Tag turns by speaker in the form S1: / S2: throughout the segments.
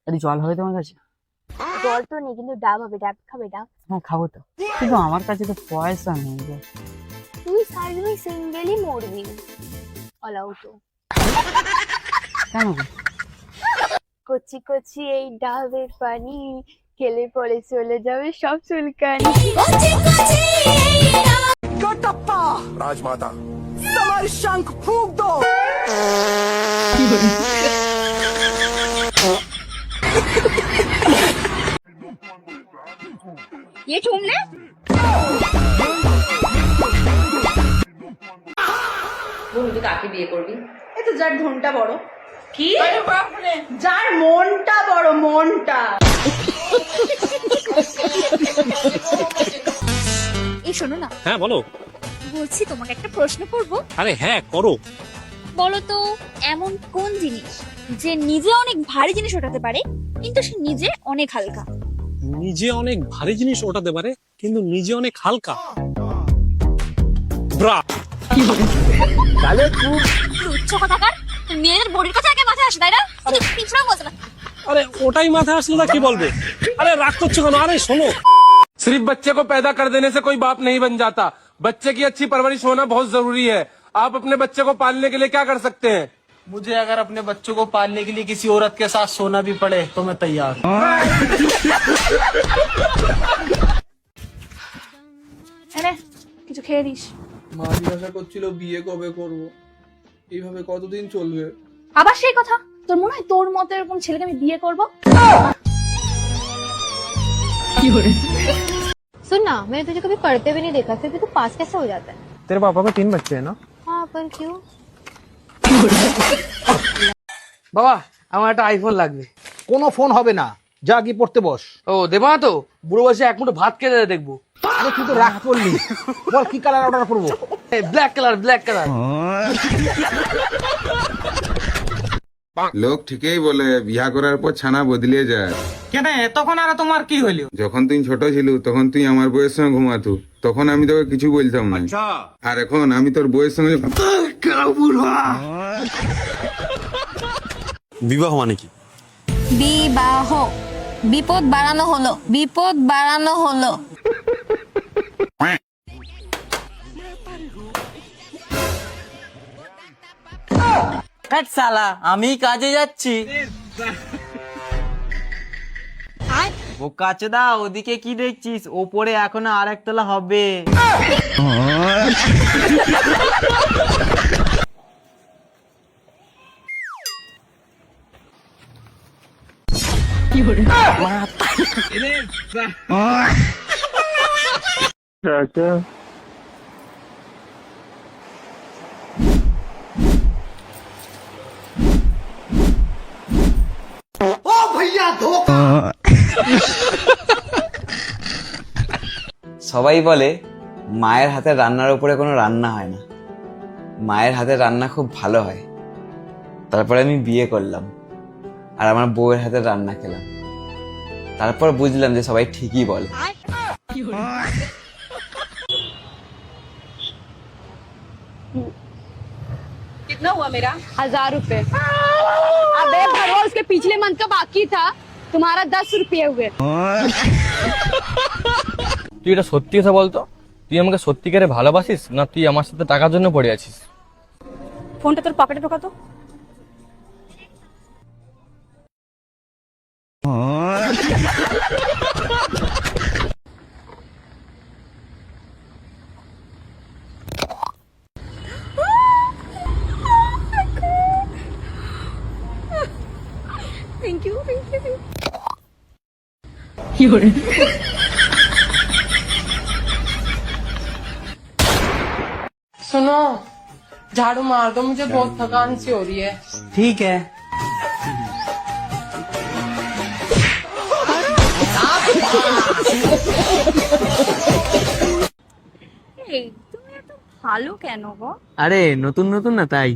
S1: আরে জল হবে তোমার কাছে?
S2: জল তো নেই, কিন্তু ডাব হবে। ডাব খাবে? ডাব
S1: হ্যাঁ খাবো তো, কিন্তু আমার কাছে তো পয়সা নেই গো।
S2: তুই সারাদিন সিঙ্গেলই মরবি। অলাউ তো
S1: কেন গো?
S2: কচি কচি এই ডাবের পানি খেলে পরে চলে যাবে সব চুলকানি।
S3: राजमाता हमारी शंख फूंक दो।
S2: ये झूम ले।
S4: বন্ধু কাকে বিয়ে করবি?
S5: এই তো যার ধনটা বড়।
S4: কি?
S5: যার মনটা বড়, মনটা।
S2: এই শোনো না,
S6: হ্যাঁ বলো।
S2: বলছি তোমাকে একটা প্রশ্ন করব।
S6: আরে হ্যাঁ করো।
S2: বলো তো, এমন কোন জিনিস যে নিজে অনেক ভারী জিনিস ওঠাতে পারে কিন্তু সে নিজে অনেক হালকা?
S6: নিজে অনেক ভারী জিনিস ওঠাতে পারে কিন্তু নিজে অনেক হালকা। ব্রা।
S2: উচ্চ কথাকার, মেয়েদের বডির কথা আগে মাথায় আসে, তাই না? পিছড়া বলতে না।
S6: আরে ওটাই মাথায় আসলে না কি বলবে? আরে রাগ করছো কেন? আরে শোনো,
S7: सिर्फ बच्चे को पैदा कर देने से कोई बाप नहीं बन जाता। बच्चे की अच्छी परवरिश होना बहुत जरूरी है। आप अपने बच्चे को पालने के लिए क्या कर सकते हैं?
S8: मुझे अगर अपने बच्चों को पालने के लिए किसी औरत के साथ सोना भी पड़े तो मैं तैयार हूँ।
S5: এনে কিছু খেয়ে দিস।
S9: মা জিজ্ঞাসা করছিল বিয়ে কবে করব, এইভাবে কতদিন চলবে?
S5: আবার সেই কথা, তোর মনে হয় তোর মতো এরকম ছেলেকে আমি বিয়ে করব?
S2: सुन ना, मैंने तुझे कभी पढ़ते भी नहीं देखा, फिर भी तू पास कैसे हो जाता है?
S8: तेरे पापा को 3 बच्चे हैं ना?
S2: हाँ, पर क्यों?
S8: বাবা আমার একটা আইফোন লাগবে।
S10: কোনো ফোন হবে না, যা গিয়ে পড়তে বস।
S8: ও দেবা না তো? বুড়ো বসে এক মুঠো ভাত খেতে দেখবো।
S10: আরে তুই তো রাগ করলি, বল কি কালার অর্ডার করবো?
S8: Black colour, black colour.
S11: লোক ঠিকই বলে বিয়া করার পর ছানা বদলে যায়।
S8: কেন তখন আর তোমার কি হইলো?
S11: যখন তুই ছোট ছিল তখন তুই আমার বউয়ের সঙ্গে ঘুমাতু, তখন আমি তোকে কিছু বলতাম না। আর এখন আমি তোর বউয়ের সঙ্গে
S6: বিবাহ মানে কি?
S2: বিবাহ বিপদ বাড়ানো হলো, বিপদ বাড়ানো হলো।
S8: হ্যাঁ শালা, আমি কাজে যাচ্ছি। বোকাচোদা, ওদিকে কি দেখছিস? ওপরে এখনো আর একতলা হবে।
S12: সবাই বলে মায়ের হাতের রান্নার উপরে কোনো রান্না হয় না, মায়ের হাতের রান্না খুব ভালো হয়। তারপরে আমি বিয়ে করলাম আর আমার বউয়ের হাতের রান্না খেলাম, তারপর বুঝলাম যে সবাই ঠিকই বলে।
S5: कितना हुआ मेरा? 1000 रुपए। अबे भरवा, उसके पिछले मंथ का बाकी था, तुम्हारा 10 रुपये हुए।
S8: তুই এটা সত্যি কথা বলতো, তুই আমাকে সত্যিকারে ভালোবাসিস না তুই আমার সাথে টাকার জন্য পড়ে আছিস?
S5: ফোনটা তোর পকেটে ঢোকা তো। Thank you, thank you.
S4: सुनो, झाड़ू मार दो, मुझे बहुत थकान सी हो रही है।
S8: ठीक है।
S2: এই তুমি এত ভালো কেন গো?
S8: আরে নতুন নতুন না তাই।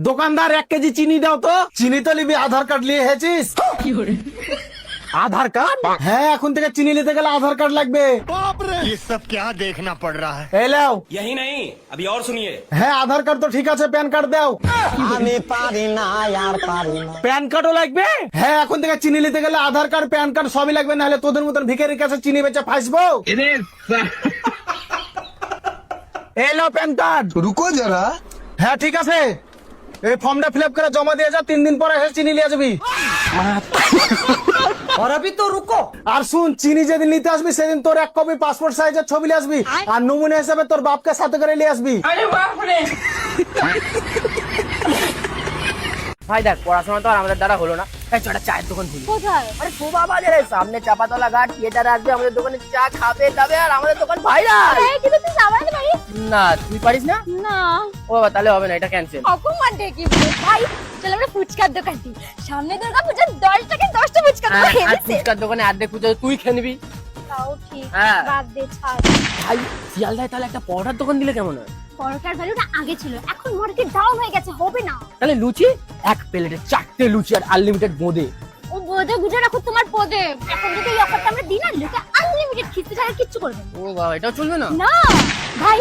S10: দোকানদার 1 কেজি চিনি দাও তো। চিনি তো নিবি, আধার কার্ড নিয়ে এসেছিস? আধার কার্ড? হ্যাঁ, এখন থেকে চিনি নিতে গেলে আধার কার্ড লাগবে। এই লাও
S3: यही नहीं अभी और सुनिए
S10: হ্যাঁ আধার কার্ড তো ঠিক আছে, প্যান কার্ড দাও। প্যান কার্ডও লাগবে? হ্যাঁ, এখন থেকে চিনি নিতে গেলে আধার কার্ড প্যান কার্ড সবই লাগবে, না হলে তোদের মতন ভিখারির কাছে চিনি বেচে ফাঁসবো। এই নাও প্যান কার্ড।
S3: रुको जरा
S10: হ্যাঁ ঠিক আছে, এই ফর্মটা ফিল আপ করে জমা দিয়ে যা, 3 দিন পরে এসে চিনি নিয়ে যাবি।
S3: और अभी तो रुको
S10: আর শুন, চিনি যেদিন নিতে আসবি সেদিন তোর 1 কপি পাসপোর্ট সাইজের ছবি নিয়ে আসবি, আর নমুনা হিসেবে তোর বাপকে সাথে করে নিয়ে আসবি।
S4: আরে বাপরে!
S8: ভাই দেখ, পড়াশোনা তো আর আমাদের দ্বারা হলো না, তাই চটা চায়ের দোকান খুলি।
S5: কোথায়?
S8: আরে শোভা বাজারে সামনে চাপাতলা ঘাট, থিয়েটার আসবে, আমাদের দোকানে চা খাবে দাবে, আর আমাদের দোকান ভাইরাল।
S5: কিন্তু তুই সামলাতে পারিস
S8: না তুই পারিস না?
S5: না।
S8: ও বাবা, তাহলে হবে না, এটা ক্যান্সেল।
S5: অপমান ডেকে ভাই, চল আমরা ফুচকার দোকান দিই। সামনে দুর্গা পূজা, 10 টাকায় 10টা ফুচকা দেবো।
S8: আর ফুচকার দোকানে অর্ধেক পুজো তুই খেয়ে নিবি।
S5: তাও ঠিক,
S8: হ্যাঁ।
S5: বাদ দে, ছাড়।
S8: ভাই শিয়ালদায় তাহলে একটা পরোটার দোকান দিলে কেমন হয়?
S5: পরোটার ভ্যালুটা আগে ছিল, এখন মার্কেট ডাউন হয়ে গেছে, হবে না।
S8: তাহলে লুচি, 1 প্লেটে 4টে লুচি আর আনলিমিটেড বোঁদে।
S5: ও বোধে গুজে রাখো তোমার পদে। এখন যদি এই অফারটা আমরা দিই না, লোকে আনলিমিটেড খিস্তি ছাড়া কিচ্ছু করবে না।
S8: ও বাবা, এটাও চলবে না?
S5: না ভাই,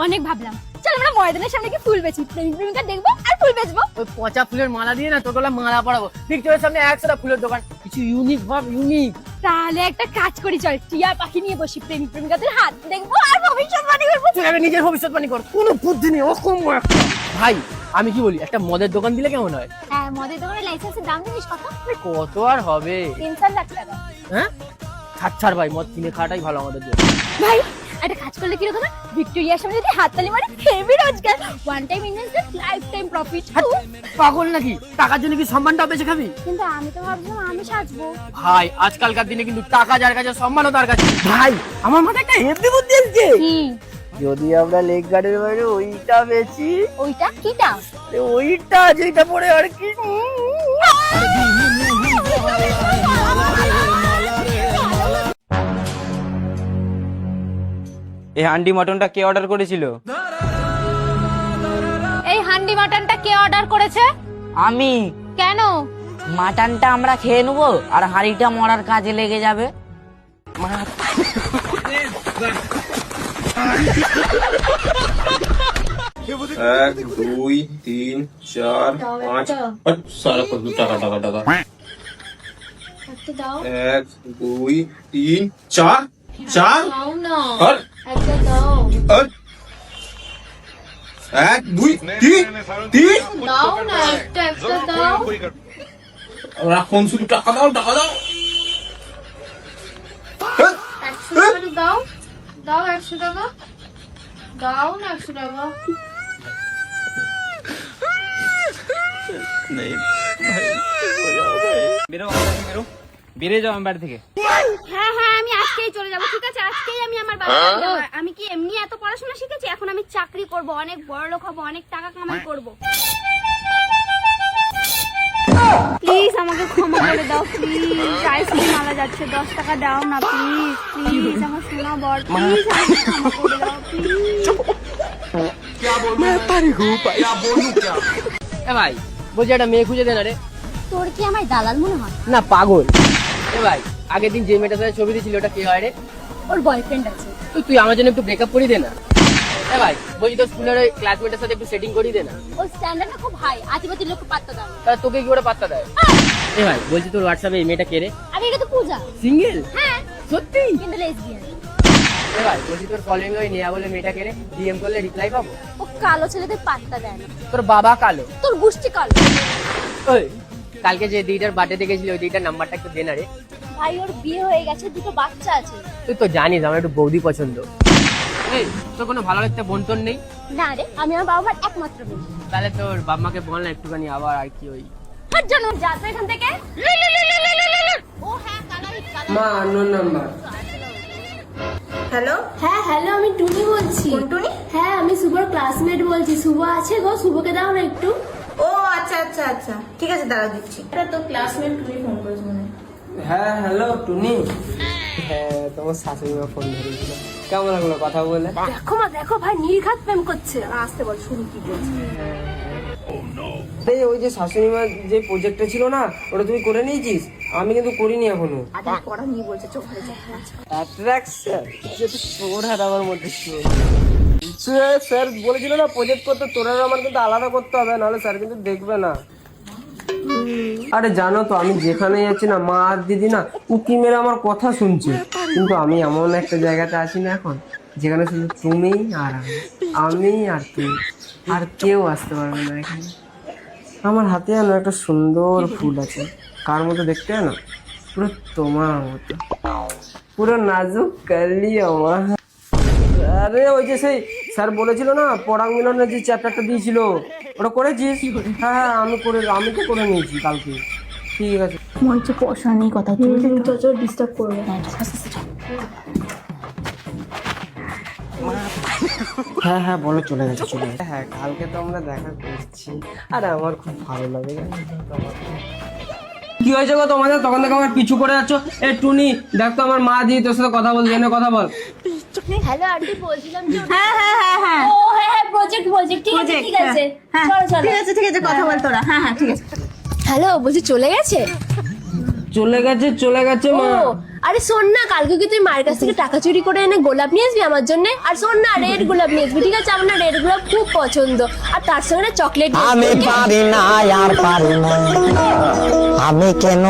S5: অনেক ভাবলাম, চল আমরা ময়দানের সামনে কি ফুল বেচি, প্রেমিকা দেখবো আর ফুল বেচবো।
S8: ওই পচা ফুলের মালা দিয়ে না তোর গলা মালা পরাবো, পিকচারের সামনে 100টা ফুলের দোকান, কিছু ইউনিক ভাব, ইউনিক।
S5: তাহলে একটা কাজ করি, চল টিয়া পাখি নিয়ে বসি, প্রেমিকাদের হাত দেখবো আর ভবিষ্যৎবাণী করবো।
S8: তুই আগে নিজের ভবিষ্যৎবাণী কর, কোনো বুদ্ধি নেই, ওরকম একটা। ভাই আমি কি বলি, একটা মদের দোকান দিলে কেমন হয়?
S5: হ্যাঁ, মদের দোকানে লাইসেন্সের দাম জানিস কত?
S8: কত আর হবে?
S5: 3-4 লাখ টাকা।
S8: হ্যাঁ ছাড় ভাই, মদ কিনে খাওয়াটাই ভালো আমাদের জন্য।
S5: ভাই একটা কাজ করলে কিরকম হয়? ভিক্টোরিয়ার সামনে যদি হাততালি মারি, হেভি রোজগার, one time investment, life time profit.
S8: পাগল নাকি? টাকার জন্য কি সম্মানটা বেঁচে খাবি?
S5: কিন্তু আমি তো ভাবছিলাম আমি সাজবো।
S8: ভাই আজকালকার দিনে কিন্তু টাকা যার কাছে, সম্মানও তার কাছে। ভাই আমার মাথায় একটা হেভি বুদ্ধি এসেছে।
S5: কি?
S8: যদি আমরা লেক গার্ডের বাইরে ওইটা বেচি।
S5: ওইটা কিটা?
S8: ওইটা যেটা পরে আর কি।
S12: এই হান্ডি মটনটা কে অর্ডার করেছিল?
S5: এই হান্ডি মাটনটা কে অর্ডার করেছে?
S1: আমি।
S5: কেন?
S1: মাটনটা আমরা খেয়ে নেবো আর হাঁড়িটা মরার কাজে লেগে যাবে।
S7: 1 2 3 4 5 सारा कुछ टाका टाका टाका 1 2 3 4 4 और 1 2 3 और फोन से टाका दाओ
S12: বেরিয়ে যাও আমার বাড়ি থেকে।
S5: হ্যাঁ হ্যাঁ, আমি আজকেই চলে যাবো, ঠিক আছে? আজকেই আমি আমার বাড়ি চলে যাবো। আমি কি এমনি এত পড়াশোনা শিখেছি? এখন আমি চাকরি করব, অনেক বড় লোক হবো, অনেক টাকা কামাই করব। প্লিজ আমাকে ক্ষমা করে দাও, প্লিজ। আইসক্রিম মালা যাচ্ছে, 10 টাকা দাও না প্লিজ, প্লিজ আমার সোনা বর, প্লিজ আমাকে ক্ষমা করে দাও, প্লিজ।
S8: এ ভাই বলছি, একটা মেয়ে খুঁজে দে না রে।
S5: তোর কি আমার দালাল মনে হয়?
S8: না পাগল। এ ভাই আগের দিন যে মেয়েটার সাথে ছবি দিয়েছিল ওটা কি হয় রে?
S5: ওর বয়ফ্রেন্ড আছে।
S8: তুই আমার জন্য একটু ব্রেকআপ করিয়ে দে না। এ ভাই বলছি, তোর স্কুলের ওই ক্লাসমেটের সাথে একটু সেটিং করিয়ে দে না।
S5: ওর স্ট্যান্ডার্ডটা খুব হাই, আতিপাতি লোক পাত্তা দাও না।
S8: তাহলে তোকে কি করে পাত্তা দেয়? এ ভাই বলছি, তোর হোয়াটসঅ্যাপে এই মেয়েটা কে রে?
S5: আরে এটা তো পূজা।
S8: সিঙ্গেল?
S5: হ্যাঁ
S8: সত্যি?
S5: কিন্তু লেসবিয়ান।
S8: এ ভাই বলছি, তোর ফলোইং ওই নেয়া বলে মেয়েটা কে রে? ডিএম করলে রিপ্লাই পাবো?
S5: ও কালো ছেলেদের পাত্তা দেয় না।
S8: তোর বাবা কালো?
S5: তোর গুষ্টি কালো।
S8: ওই কালকে যে দিদিটার বার্থডে গেছিল ওই দিদিটার নাম্বারটা একটু দে না রে।
S5: ভাই ওর বিয়ে হয়ে গেছে, 2টো বাচ্চা আছে।
S8: তুই তো জানিস আমার একটু বৌদি পছন্দ। এই তোর কোনো ভালো লাগতে বোন তোর নেই?
S5: না রে, আমি আমার বাবা মার একমাত্র বোন।
S8: তাহলে তোর বাবা মাকে বল না একটুখানি আবার আর কি ওই।
S5: হাট জানো, যা তো এখান থেকে। ও হ্যাঁ, কালারি
S4: মা আননোন নাম্বার।
S13: হ্যালো,
S5: হ্যাঁ হ্যালো, আমি টুনি বলছি।
S13: কোন টুনি?
S5: হ্যাঁ আমি শুভর ক্লাসমেট বলছি। শুভ আছে গো, শুভকে দাও না একটু।
S13: ও আচ্ছা আচ্ছা আচ্ছা, ঠিক আছে দাঁড়া দিচ্ছি। এটা তো ক্লাসমেট টুনি ফোন করেছে মনে হয়।
S4: হ্যাঁ হ্যালো টুনি। হ্যাঁ তোমার শাশুড়ি মা ফোন ধরেছিল, কেমন লাগলো কথা বলে?
S5: দেখো মা দেখো, ভাই নির্ঘাত প্রেম করছে। আসতে বল, শুনি কি বলছে।
S4: এই ওই যে শাশুড়ি মার যে প্রজেক্টটা ছিল না, ওটা তুমি করে নিয়েছিস? আমি কিন্তু করিনি এখনো। অ্যাট্রাকশন যেটা তোর হাত আমার মধ্যে ছিল। স্যার বলেছিল না প্রজেক্ট করতে তোর আর আমার কিন্তু আলাদা করতে হবে, নাহলে স্যার কিন্তু দেখবে না। আরে জানো তো আমি যেখানে যাচ্ছি না, মা আর দিদি না উকি মেরে আমার কথা শুনছে, কিন্তু আমি এমন একটা জায়গাতে আছি না এখন, যেখানে শুধু তুমি আর আমি আর তুই, আর কেউ আসতে পারবে না এখানে। আমার হাতে যেন একটা সুন্দর ফুল আছে, কার মতো দেখতে না, পুরো তোমার মতো, পুরো নাজুক কালি আমার। আরে ওই যে সেই স্যার বলেছিল না পরাগ মিলনের যে চ্যাপ্টারটা দিয়েছিল, ওটা করেছিস? হ্যাঁ আমি তো করে নিয়েছি কালকে। ঠিক আছে,
S5: মনে হচ্ছে পয়সা নিয়ে কথা চলছে, ডিস্টার্ব করবে না।
S4: হ্যাঁ হ্যাঁ বলো, চলে গেছে। হ্যাঁ কালকে তো আমরা দেখা করছি, আর আমার খুব ভালো লাগে। কি হয়েছে গো তোমাদের? তখন থেকে আমার পিছু করে যাচ্ছ। এ টুনি দেখ তো, আমার মা দিয়ে তোর সাথে কথা বলছে, এনে কথা বল।
S5: হ্যালো আন্টি, বলছিলাম যে
S2: হ্যাঁ প্রজেক্ট ঠিক আছে ঠিক আছে, চলো চলো, ঠিক আছে কথা বল তোরা। হ্যাঁ ঠিক আছে।
S5: হ্যালো, বলছি চলে গেছে?
S4: চলে গেছে মা।
S5: আরে শোন না, কালকে কি তুই মায়ের কাছ থেকে টাকা চুরি করে এনে গোলাপ নিয়ে আসবি আমার জন্য? আর শোন না, রেড গোলাপ নিয়ে আসবি, ঠিক আছে? আমার না রেড গোলাপ খুব পছন্দ, আর তার সঙ্গে চকলেট।
S1: আমি পারি না আর পারি না, আমি কেন